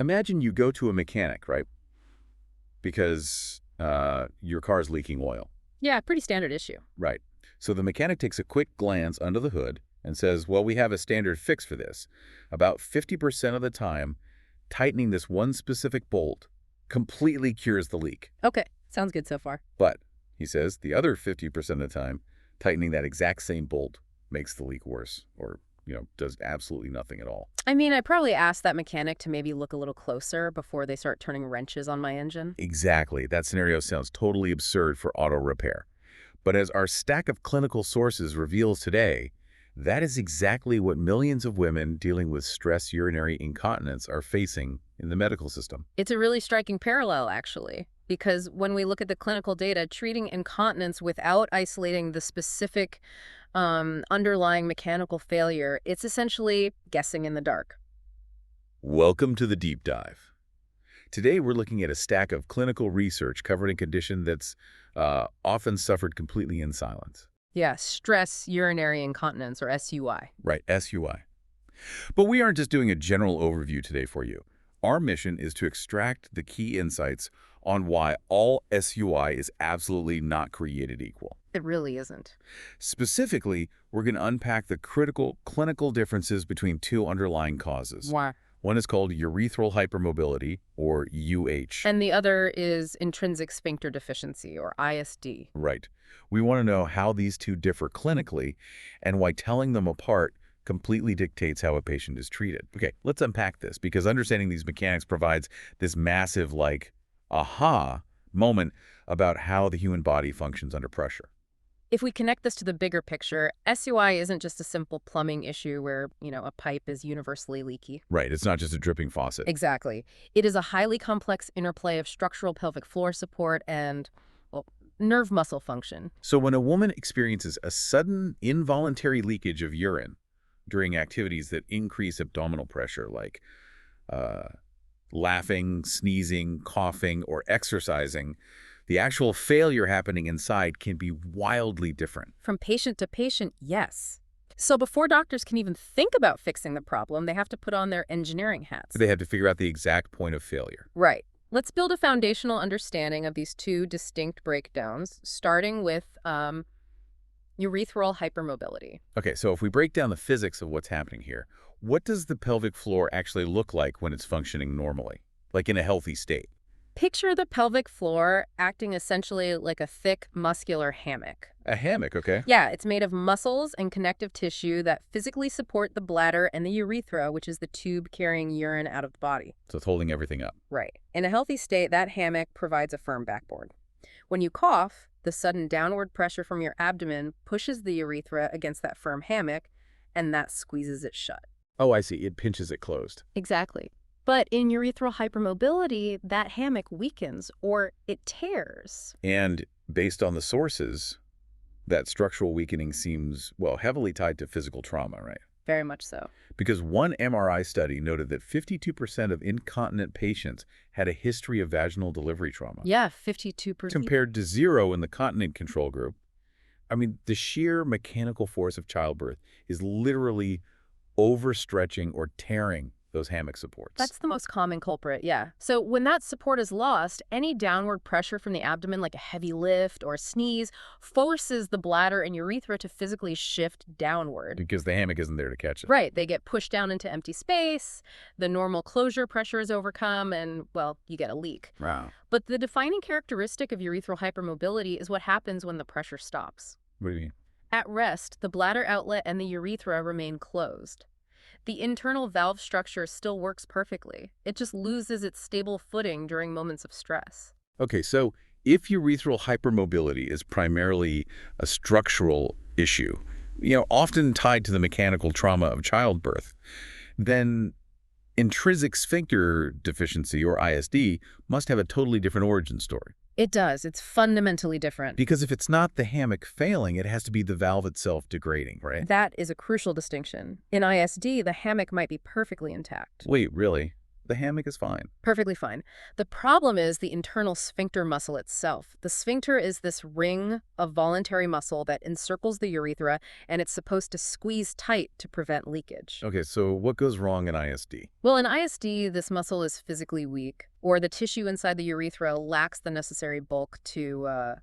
Imagine you go to a mechanic, right? Because your car is leaking oil. Yeah, pretty standard issue. Right. So the mechanic takes a quick glance under the hood and says, well, we have a standard fix for this. About 50% of the time, tightening this one specific bolt completely cures the leak. Okay, sounds good so far. But, he says, the other 50% of the time, tightening that exact same bolt makes the leak worse or, does absolutely nothing at all. I mean, I probably asked that mechanic to maybe look a little closer before they start turning wrenches on my engine. Exactly. That scenario sounds totally absurd for auto repair. But as our stack of clinical sources reveals today, that is exactly what millions of women dealing with stress urinary incontinence are facing in the medical system. It's a really striking parallel, actually, because when we look at the clinical data, treating incontinence without isolating the specific underlying mechanical failure, it's essentially guessing in the dark. Welcome to the deep dive. Today, we're looking at a stack of clinical research covering a condition that's often suffered completely in silence. Yeah, stress urinary incontinence, or SUI. Right, SUI. But we aren't just doing a general overview today for you. Our mission is to extract the key insights on why all SUI is absolutely not created equal. It really isn't. Specifically, we're going to unpack the critical clinical differences between two underlying causes. Why? One is called urethral hypermobility, or UH. And the other is intrinsic sphincter deficiency, or ISD. Right. We want to know how these two differ clinically and why telling them apart completely dictates how a patient is treated. Okay, let's unpack this, because understanding these mechanics provides this massive, aha moment about how the human body functions under pressure. If we connect this to the bigger picture, SUI isn't just a simple plumbing issue where, a pipe is universally leaky. Right, it's not just a dripping faucet. Exactly. It is a highly complex interplay of structural pelvic floor support and, nerve muscle function. So when a woman experiences a sudden involuntary leakage of urine during activities that increase abdominal pressure, like laughing, sneezing, coughing, or exercising, the actual failure happening inside can be wildly different. From patient to patient, yes. So before doctors can even think about fixing the problem, they have to put on their engineering hats. They have to figure out the exact point of failure. Right. Let's build a foundational understanding of these two distinct breakdowns, starting with urethral hypermobility. Okay, so if we break down the physics of what's happening here, what does the pelvic floor actually look like when it's functioning normally, like in a healthy state? Picture the pelvic floor acting essentially like a thick, muscular hammock. A hammock, okay. Yeah, it's made of muscles and connective tissue that physically support the bladder and the urethra, which is the tube carrying urine out of the body. So it's holding everything up. Right. In a healthy state, that hammock provides a firm backboard. When you cough, the sudden downward pressure from your abdomen pushes the urethra against that firm hammock, and that squeezes it shut. Oh, I see. It pinches it closed. Exactly. But in urethral hypermobility, that hammock weakens or it tears. And based on the sources, that structural weakening seems, heavily tied to physical trauma, right? Very much so. Because one MRI study noted that 52% of incontinent patients had a history of vaginal delivery trauma. Yeah, 52%. Compared to 0 in the continent control group. I mean, the sheer mechanical force of childbirth is literally overstretching or tearing those hammock supports. That's the most common culprit, yeah. So when that support is lost, any downward pressure from the abdomen, like a heavy lift or a sneeze, forces the bladder and urethra to physically shift downward. Because the hammock isn't there to catch it. Right. They get pushed down into empty space, the normal closure pressure is overcome, and, you get a leak. Wow. But the defining characteristic of urethral hypermobility is what happens when the pressure stops. What do you mean? At rest, the bladder outlet and the urethra remain closed. The internal valve structure still works perfectly. It just loses its stable footing during moments of stress. Okay, so if urethral hypermobility is primarily a structural issue, often tied to the mechanical trauma of childbirth, then intrinsic sphincter deficiency, or ISD, must have a totally different origin story. It does. It's fundamentally different. Because if it's not the hammock failing, it has to be the valve itself degrading, right? That is a crucial distinction. In ISD, the hammock might be perfectly intact. Wait, really? the hammock is fine. Perfectly fine. The problem is the internal sphincter muscle itself. The sphincter is this ring of voluntary muscle that encircles the urethra, and it's supposed to squeeze tight to prevent leakage. Okay, so what goes wrong in ISD? Well, in ISD, this muscle is physically weak, or the tissue inside the urethra lacks the necessary bulk to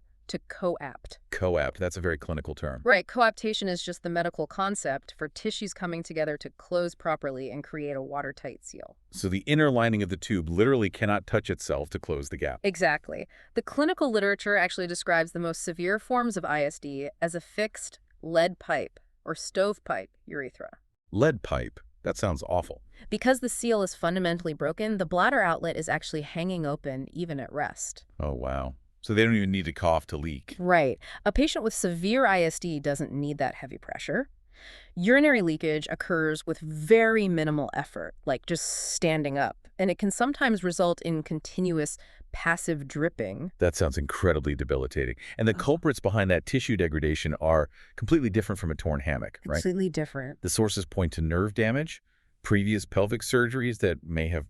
coapt. Coapt, that's a very clinical term. Right, coaptation is just the medical concept for tissues coming together to close properly and create a watertight seal. So the inner lining of the tube literally cannot touch itself to close the gap. Exactly. The clinical literature actually describes the most severe forms of ISD as a fixed lead pipe or stovepipe urethra. Lead pipe, that sounds awful. Because the seal is fundamentally broken, the bladder outlet is actually hanging open even at rest. Oh, wow. So they don't even need to cough to leak. Right. A patient with severe ISD doesn't need that heavy pressure. Urinary leakage occurs with very minimal effort, like just standing up, and it can sometimes result in continuous passive dripping. That sounds incredibly debilitating. And the culprits behind that tissue degradation are completely different from a torn hammock, right? Completely different. The sources point to nerve damage, previous pelvic surgeries that may have,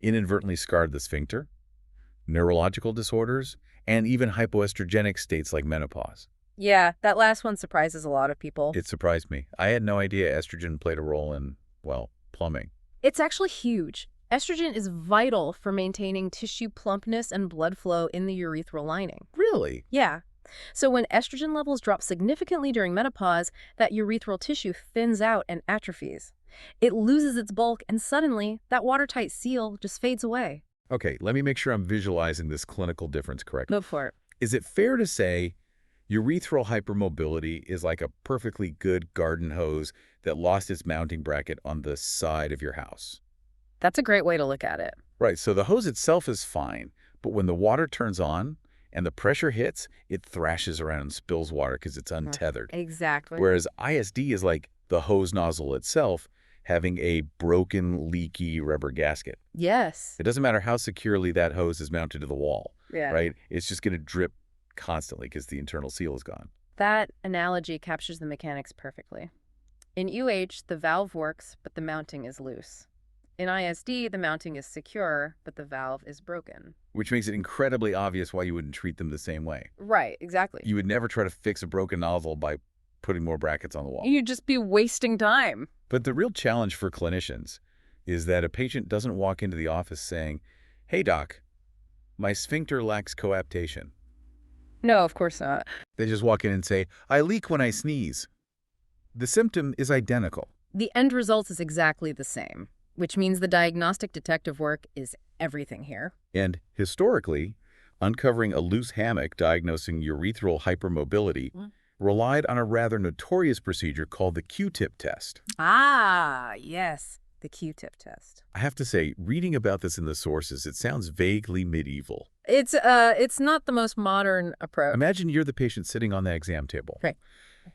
inadvertently scarred the sphincter, neurological disorders, and even hypoestrogenic states like menopause. Yeah, that last one surprises a lot of people. It surprised me. I had no idea estrogen played a role in, plumbing. It's actually huge. Estrogen is vital for maintaining tissue plumpness and blood flow in the urethral lining. Really? Yeah. So when estrogen levels drop significantly during menopause, that urethral tissue thins out and atrophies. It loses its bulk, and suddenly, that watertight seal just fades away. Okay, let me make sure I'm visualizing this clinical difference correctly. Go for it. Is it fair to say urethral hypermobility is like a perfectly good garden hose that lost its mounting bracket on the side of your house? That's a great way to look at it. Right, so the hose itself is fine, but when the water turns on and the pressure hits, it thrashes around and spills water because it's untethered. Exactly. Whereas ISD is like the hose nozzle itself having a broken, leaky rubber gasket. Yes. It doesn't matter how securely that hose is mounted to the wall, Yeah. right? It's just going to drip constantly because the internal seal is gone. That analogy captures the mechanics perfectly. In UH, the valve works, but the mounting is loose. In ISD, the mounting is secure, but the valve is broken. Which makes it incredibly obvious why you wouldn't treat them the same way. Right, exactly. You would never try to fix a broken nozzle by putting more brackets on the wall. You'd just be wasting time. But the real challenge for clinicians is that a patient doesn't walk into the office saying, "Hey, doc, my sphincter lacks coaptation." No, of course not. They just walk in and say, "I leak when I sneeze." The symptom is identical. The end result is exactly the same, which means the diagnostic detective work is everything here. And historically, uncovering a loose hammock diagnosing urethral hypermobility relied on a rather notorious procedure called the Q-tip test. Ah, yes, the Q-tip test. I have to say, reading about this in the sources, it sounds vaguely medieval. It's not the most modern approach. Imagine you're the patient sitting on that exam table. Right.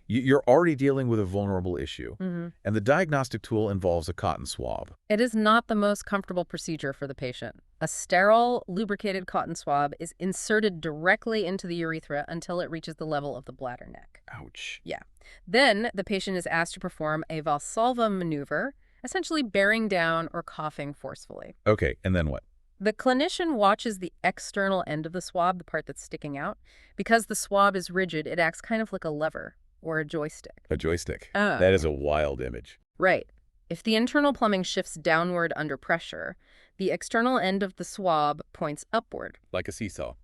You're already dealing with a vulnerable issue, Mm-hmm. and the diagnostic tool involves a cotton swab. It is not the most comfortable procedure for the patient. A sterile, lubricated cotton swab is inserted directly into the urethra until it reaches the level of the bladder neck. Ouch. Yeah. Then the patient is asked to perform a Valsalva maneuver, essentially bearing down or coughing forcefully. Okay, and then what? The clinician watches the external end of the swab, the part that's sticking out. Because the swab is rigid, it acts kind of like a lever or a joystick. A joystick. Oh. That is a wild image. Right. If the internal plumbing shifts downward under pressure, the external end of the swab points upward. Like a seesaw.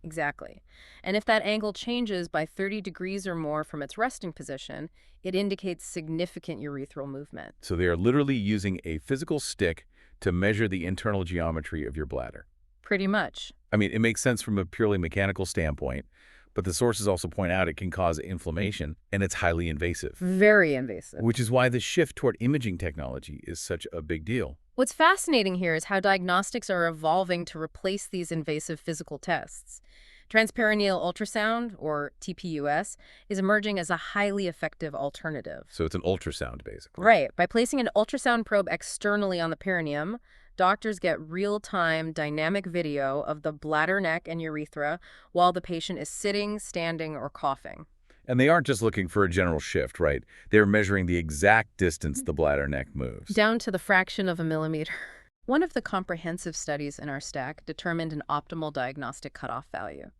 Exactly. And if that angle changes by 30 degrees or more from its resting position, it indicates significant urethral movement. So they are literally using a physical stick to measure the internal geometry of your bladder. Pretty much. I mean, it makes sense from a purely mechanical standpoint, but the sources also point out it can cause inflammation, and it's highly invasive. Very invasive. Which is why the shift toward imaging technology is such a big deal. What's fascinating here is how diagnostics are evolving to replace these invasive physical tests. Transperineal ultrasound, or TPUS, is emerging as a highly effective alternative. So it's an ultrasound, basically. Right. By placing an ultrasound probe externally on the perineum, doctors get real-time dynamic video of the bladder neck and urethra while the patient is sitting, standing, or coughing. And they aren't just looking for a general shift, right? They're measuring the exact distance the bladder neck moves. Down to the fraction of a millimeter. One of the comprehensive studies in our stack determined an optimal diagnostic cutoff value.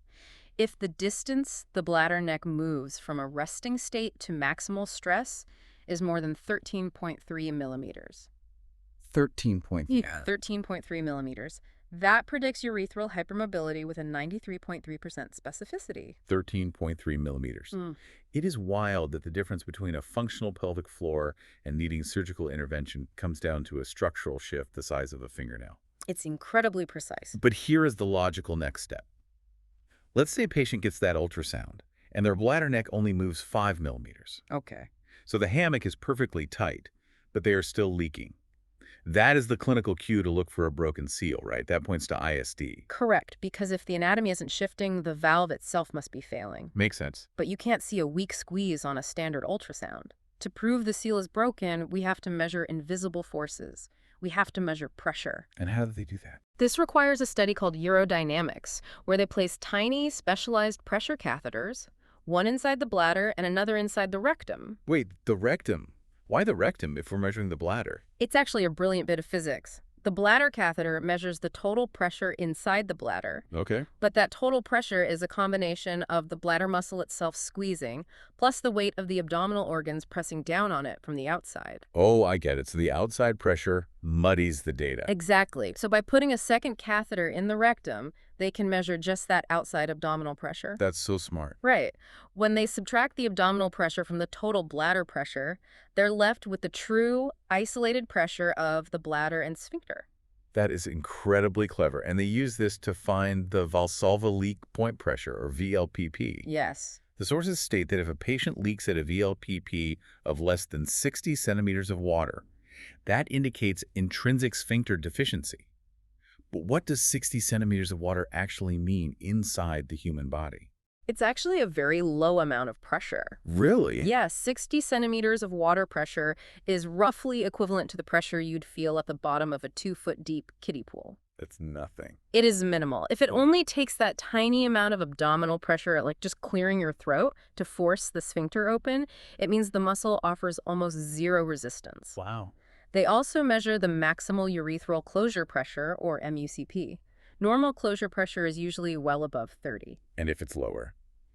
If the distance the bladder neck moves from a resting state to maximal stress is more than 13.3 millimeters. 13 point. Yeah. 13.3 millimeters. That predicts urethral hypermobility with a 93.3% specificity. 13.3 millimeters. It is wild that the difference between a functional pelvic floor and needing surgical intervention comes down to a structural shift the size of a fingernail. It's incredibly precise. But here is the logical next step. Let's say a patient gets that ultrasound, and their bladder neck only moves 5 millimeters. Okay. So the hammock is perfectly tight, but they are still leaking. That is the clinical cue to look for a broken seal, right? That points to ISD. Correct, because if the anatomy isn't shifting, the valve itself must be failing. Makes sense. But you can't see a weak squeeze on a standard ultrasound. To prove the seal is broken, we have to measure invisible forces. We have to measure pressure. And how do they do that? This requires a study called urodynamics, where they place tiny, specialized pressure catheters, one inside the bladder and another inside the rectum. Wait, the rectum. Why the rectum if we're measuring the bladder? It's actually a brilliant bit of physics. The bladder catheter measures the total pressure inside the bladder, Okay. but that total pressure is a combination of the bladder muscle itself squeezing, plus the weight of the abdominal organs pressing down on it from the outside. Oh, I get it. So the outside pressure muddies the data. Exactly. So by putting a second catheter in the rectum, they can measure just that outside abdominal pressure. That's so smart. Right. When they subtract the abdominal pressure from the total bladder pressure, they're left with the true isolated pressure of the bladder and sphincter. That is incredibly clever. And they use this to find the Valsalva leak point pressure, or VLPP. Yes. The sources state that if a patient leaks at a VLPP of less than 60 centimeters of water, that indicates intrinsic sphincter deficiency. But what does 60 centimeters of water actually mean inside the human body? It's actually a very low amount of pressure. Really? Yes, 60 centimeters of water pressure is roughly equivalent to the pressure you'd feel at the bottom of a 2-foot deep kiddie pool. That's nothing. It is minimal. If it only takes that tiny amount of abdominal pressure, like just clearing your throat, to force the sphincter open, it means the muscle offers almost zero resistance. Wow. They also measure the maximal urethral closure pressure, or MUCP. Normal closure pressure is usually well above 30. And if it's lower?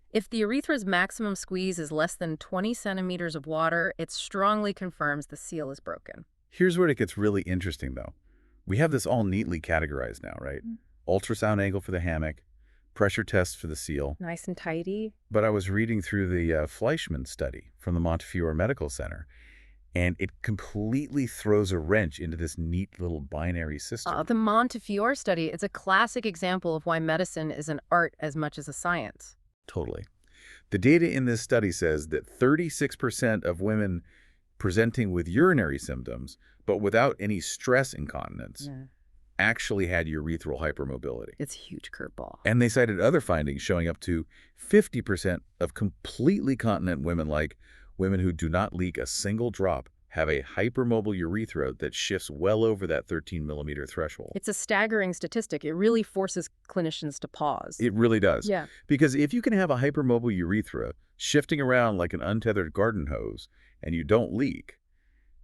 If the urethra's maximum squeeze is less than 20 centimeters of water, it strongly confirms the seal is broken. Here's where it gets really interesting, though. We have this all neatly categorized now, right? Ultrasound angle for the hammock, pressure test for the seal. Nice and tidy. But I was reading through the Fleischmann study from the Montefiore Medical Center, and it completely throws a wrench into this neat little binary system. The Montefiore study is a classic example of why medicine is an art as much as a science. Totally. The data in this study says that 36% of women presenting with urinary symptoms, but without any stress incontinence, actually had urethral hypermobility. It's a huge curveball. And they cited other findings showing up to 50% of completely continent women, like women who do not leak a single drop, have a hypermobile urethra that shifts well over that 13-millimeter threshold. It's a staggering statistic. It really forces clinicians to pause. It really does. Yeah. Because if you can have a hypermobile urethra shifting around like an untethered garden hose and you don't leak,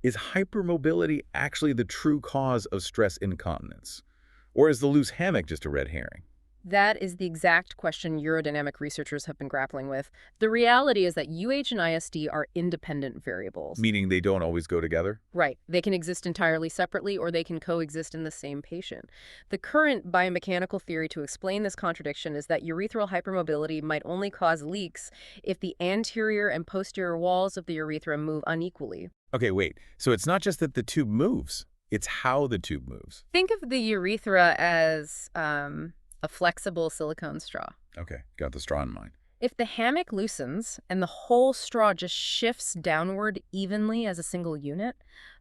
is hypermobility actually the true cause of stress incontinence? Or is the loose hammock just a red herring? That is the exact question urodynamic researchers have been grappling with. The reality is that UH and ISD are independent variables. Meaning they don't always go together? Right. They can exist entirely separately, or they can coexist in the same patient. The current biomechanical theory to explain this contradiction is that urethral hypermobility might only cause leaks if the anterior and posterior walls of the urethra move unequally. Okay, wait. So it's not just that the tube moves, it's how the tube moves. Think of the urethra as a flexible silicone straw. Okay, got the straw in mind. If the hammock loosens and the whole straw just shifts downward evenly as a single unit,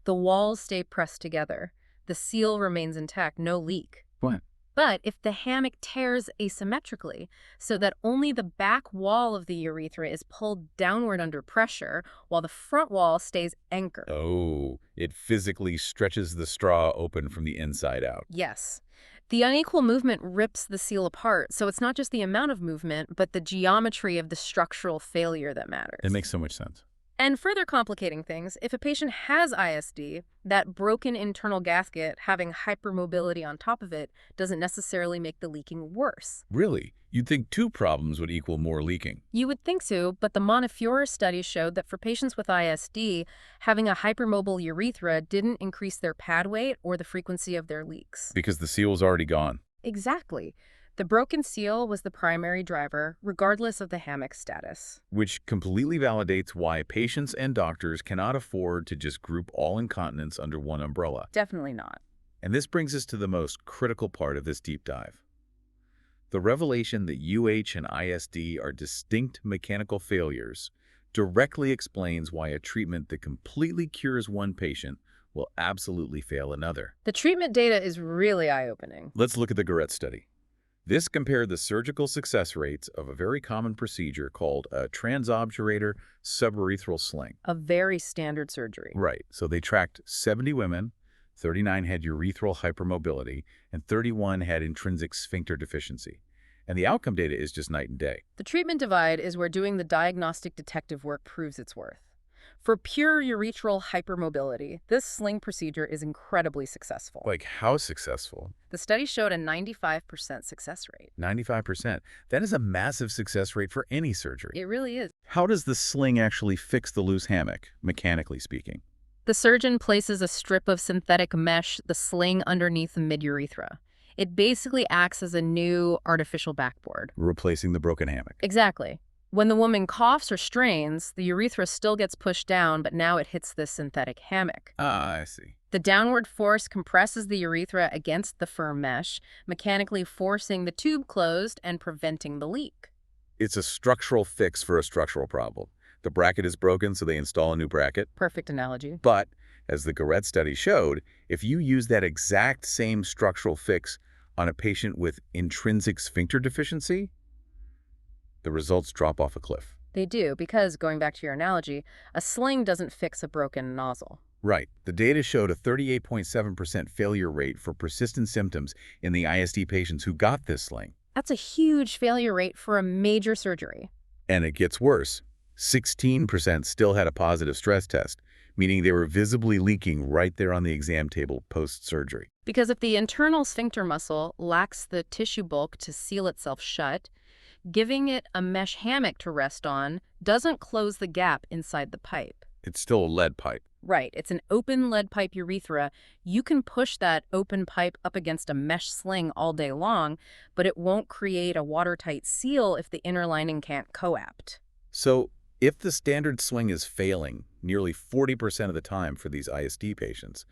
the walls stay pressed together. The seal remains intact, no leak. What? But if the hammock tears asymmetrically, so that only the back wall of the urethra is pulled downward under pressure, while the front wall stays anchored. Oh, it physically stretches the straw open from the inside out. Yes. The unequal movement rips the seal apart, so it's not just the amount of movement, but the geometry of the structural failure that matters. It makes so much sense. And further complicating things, if a patient has ISD, that broken internal gasket having hypermobility on top of it doesn't necessarily make the leaking worse. Really? You'd think two problems would equal more leaking. You would think so, but the Montefiore study showed that for patients with ISD, having a hypermobile urethra didn't increase their pad weight or the frequency of their leaks. Because the seal's already gone. Exactly. The broken seal was the primary driver, regardless of the hammock status. Which completely validates why patients and doctors cannot afford to just group all incontinence under one umbrella. Definitely not. And this brings us to the most critical part of this deep dive. The revelation that UH and ISD are distinct mechanical failures directly explains why a treatment that completely cures one patient will absolutely fail another. The treatment data is really eye-opening. Let's look at the Garrett study. This compared the surgical success rates of a very common procedure called a transobturator suburethral sling. A very standard surgery. Right. So they tracked 70 women, 39 had urethral hypermobility, and 31 had intrinsic sphincter deficiency. And the outcome data is just night and day. The treatment divide is where doing the diagnostic detective work proves its worth. For pure urethral hypermobility, this sling procedure is incredibly successful. Like, how successful? The study showed a 95% success rate. 95%. That is a massive success rate for any surgery. It really is. How does the sling actually fix the loose hammock, mechanically speaking? The surgeon places a strip of synthetic mesh, the sling, underneath the mid-urethra. It basically acts as a new artificial backboard. Replacing the broken hammock. Exactly. When the woman coughs or strains, the urethra still gets pushed down, but now it hits this synthetic hammock. Ah, I see. The downward force compresses the urethra against the firm mesh, mechanically forcing the tube closed and preventing the leak. It's a structural fix for a structural problem. The bracket is broken, so they install a new bracket. Perfect analogy. But, as the Garrett study showed, if you use that exact same structural fix on a patient with intrinsic sphincter deficiency, the results drop off a cliff. They do, because, going back to your analogy, a sling doesn't fix a broken nozzle. Right. The data showed a 38.7% failure rate for persistent symptoms in the ISD patients who got this sling. That's a huge failure rate for a major surgery. And it gets worse. 16% still had a positive stress test, meaning they were visibly leaking right there on the exam table post-surgery. Because if the internal sphincter muscle lacks the tissue bulk to seal itself shut, giving it a mesh hammock to rest on doesn't close the gap inside the pipe. It's still a lead pipe. Right, it's an open lead pipe urethra. You can push that open pipe up against a mesh sling all day long, but it won't create a watertight seal if the inner lining can't coapt. So, if the standard sling is failing nearly 40% of the time for these ISD patients,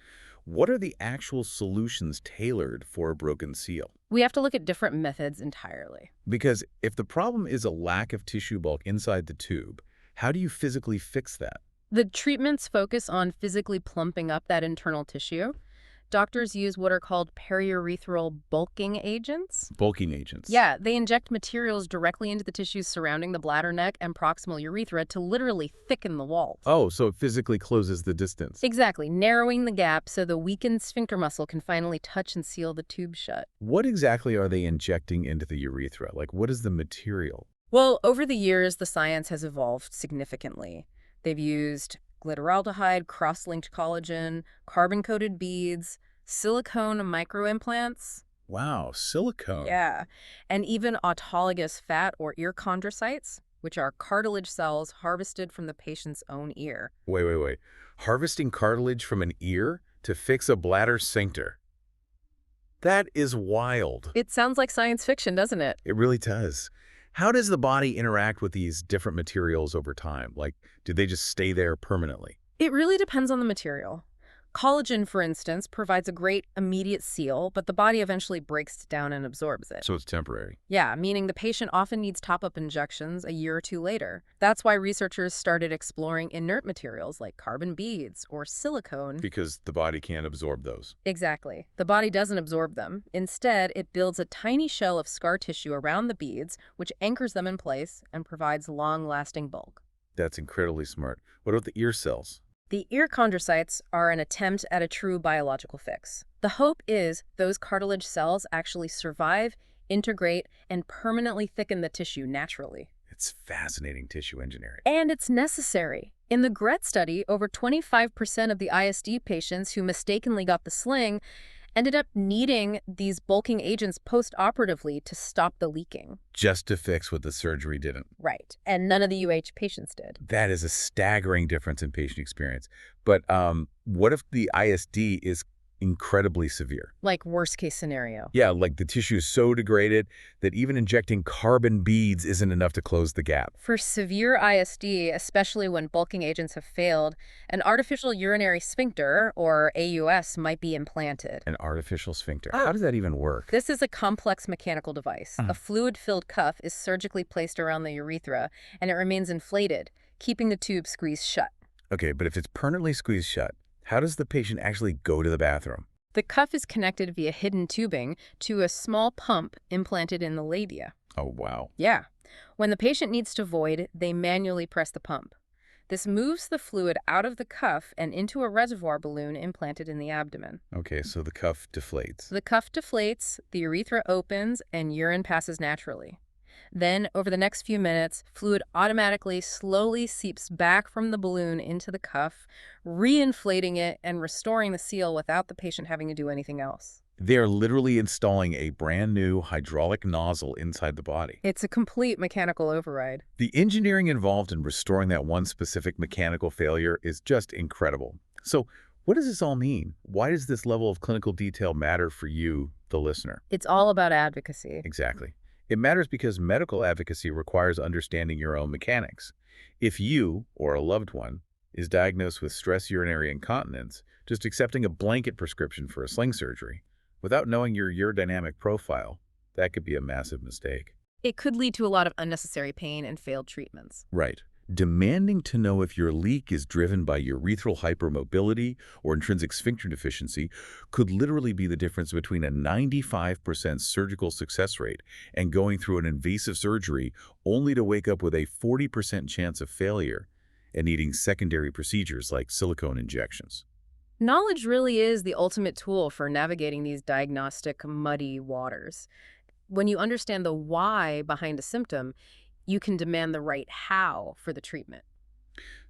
what are the actual solutions tailored for a broken seal? We have to look at different methods entirely. Because if the problem is a lack of tissue bulk inside the tube, how do you physically fix that? The treatments focus on physically plumping up that internal tissue. Doctors use what are called periurethral bulking agents. Bulking agents. Yeah, they inject materials directly into the tissues surrounding the bladder neck and proximal urethra to literally thicken the walls. Oh, so it physically closes the distance. Exactly, narrowing the gap so the weakened sphincter muscle can finally touch and seal the tube shut. What exactly are they injecting into the urethra? Like, what is the material? Well, over the years, the science has evolved significantly. They've used glyceraldehyde, cross-linked collagen, carbon-coated beads, silicone microimplants. Wow, silicone. Yeah, and even autologous fat or ear chondrocytes, which are cartilage cells harvested from the patient's own ear. Wait. Harvesting cartilage from an ear to fix a bladder sphincter. That is wild. It sounds like science fiction, doesn't it? It really does. How does the body interact with these different materials over time? Like, do they just stay there permanently? It really depends on the material. Collagen, for instance, provides a great immediate seal, but the body eventually breaks it down and absorbs it. So it's temporary. Yeah, meaning the patient often needs top-up injections a year or two later. That's why researchers started exploring inert materials like carbon beads or silicone. Because the body can't absorb those. Exactly. The body doesn't absorb them. Instead, it builds a tiny shell of scar tissue around the beads, which anchors them in place and provides long-lasting bulk. That's incredibly smart. What about the ear cells? The ear chondrocytes are an attempt at a true biological fix. The hope is those cartilage cells actually survive, integrate, and permanently thicken the tissue naturally. It's fascinating tissue engineering. And it's necessary. In the GRET study, over 25% of the ISD patients who mistakenly got the sling ended up needing these bulking agents post-operatively to stop the leaking. Just to fix what the surgery didn't. Right. And none of the UH patients did. That is a staggering difference in patient experience. But what if the ISD is incredibly severe? Like worst case scenario. Yeah, like the tissue is so degraded that even injecting carbon beads isn't enough to close the gap. For severe ISD, especially when bulking agents have failed, an artificial urinary sphincter, or AUS, might be implanted. An artificial sphincter. How does that even work? This is a complex mechanical device. A fluid-filled cuff is surgically placed around the urethra, and it remains inflated, keeping the tube squeezed shut. Okay, but if it's permanently squeezed shut, how does the patient actually go to the bathroom? The cuff is connected via hidden tubing to a small pump implanted in the labia. Oh, wow. Yeah. When the patient needs to void, they manually press the pump. This moves the fluid out of the cuff and into a reservoir balloon implanted in the abdomen. Okay, so the cuff deflates. The cuff deflates, the urethra opens, and urine passes naturally. Then, over the next few minutes, fluid automatically slowly seeps back from the balloon into the cuff, re-inflating it and restoring the seal without the patient having to do anything else. They're literally installing a brand new hydraulic nozzle inside the body. It's a complete mechanical override. The engineering involved in restoring that one specific mechanical failure is just incredible. So what does this all mean? Why does this level of clinical detail matter for you, the listener? It's all about advocacy. Exactly. It matters because medical advocacy requires understanding your own mechanics. If you, or a loved one, is diagnosed with stress urinary incontinence, just accepting a blanket prescription for a sling surgery, without knowing your urodynamic profile, that could be a massive mistake. It could lead to a lot of unnecessary pain and failed treatments. Right. Demanding to know if your leak is driven by urethral hypermobility or intrinsic sphincter deficiency could literally be the difference between a 95% surgical success rate and going through an invasive surgery only to wake up with a 40% chance of failure and needing secondary procedures like silicone injections. Knowledge really is the ultimate tool for navigating these diagnostic muddy waters. When you understand the why behind a symptom, you can demand the right how for the treatment.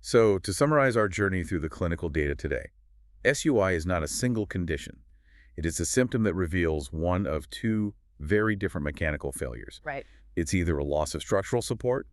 So, to summarize our journey through the clinical data today, SUI is not a single condition. It is a symptom that reveals one of two very different mechanical failures. Right. It's either a loss of structural support,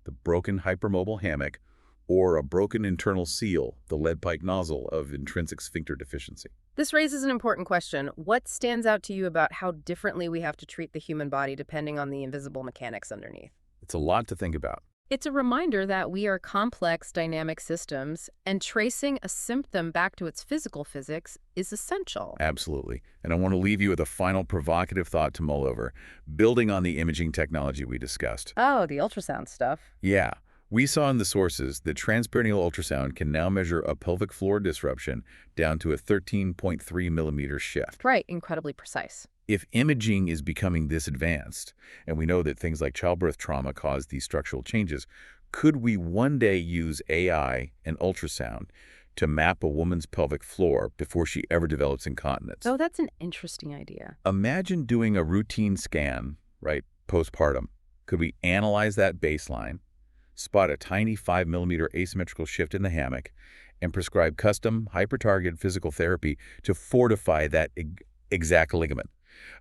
the broken hypermobile hammock, or a broken internal seal, the lead pipe nozzle of intrinsic sphincter deficiency. This raises an important question. What stands out to you about how differently we have to treat the human body depending on the invisible mechanics underneath? It's a lot to think about. It's a reminder that we are complex, dynamic systems, and tracing a symptom back to its physical physics is essential. Absolutely. And I want to leave you with a final provocative thought to mull over, building on the imaging technology we discussed. Oh, the ultrasound stuff. Yeah. We saw in the sources that transperineal ultrasound can now measure a pelvic floor disruption down to a 13.3 millimeter shift. Right, incredibly precise. If imaging is becoming this advanced, and we know that things like childbirth trauma cause these structural changes, could we one day use AI and ultrasound to map a woman's pelvic floor before she ever develops incontinence? Oh, that's an interesting idea. Imagine doing a routine scan, right, postpartum. Could we analyze that baseline, spot a tiny 5 millimeter asymmetrical shift in the hammock, and prescribe custom, hyper-targeted physical therapy to fortify that exact ligament,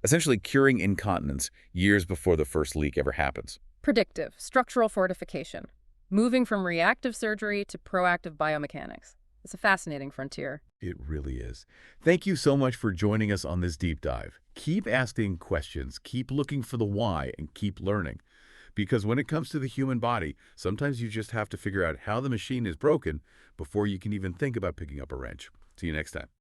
essentially curing incontinence years before the first leak ever happens? Predictive, structural fortification. Moving from reactive surgery to proactive biomechanics. It's a fascinating frontier. It really is. Thank you so much for joining us on this deep dive. Keep asking questions, keep looking for the why, and keep learning. Because when it comes to the human body, sometimes you just have to figure out how the machine is broken before you can even think about picking up a wrench. See you next time.